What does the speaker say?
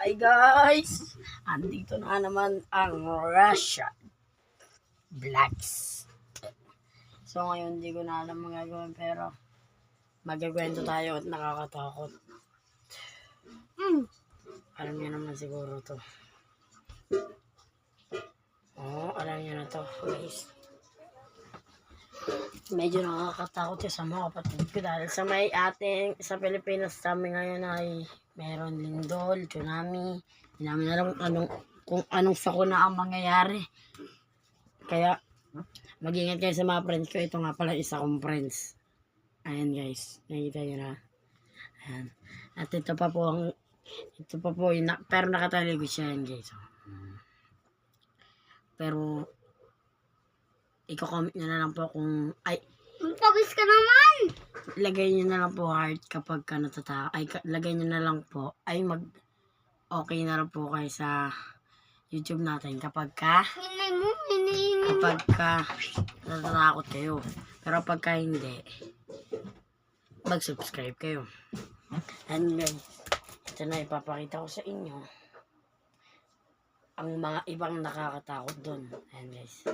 Hi guys! Andito na naman ang Russian Blacks. So ngayon hindi ko na alam mga gawin pero magagwento tayo at nakakatakot. Alam niyo naman siguro to. Alam niyo na to guys. Medyo nakakatakot yung sa mga kapatid ko dahil sa Pilipinas sa amin ngayon ay meron lindol, tsunami. Hindi namin alam kung anong sakuna ang mangyayari. Kaya mag-ingat kayo sa mga friends ko. Ito nga pala isa kong friends. Ayan guys, nakikita nyo na. Ayan. At ito pa po pero nakataligod siya yan guys. Pero i-comment nyo na lang po kung Pawis ka naman! lagay nyo na lang po heart kapag ka lagay nyo na lang po okay na lang po kayo sa YouTube natin kapag ka natatakot kayo. Pero pagka hindi, mag-subscribe kayo. And guys, ito na ipapakita ko sa inyo ang mga ibang nakakatakot doon. Ayan guys.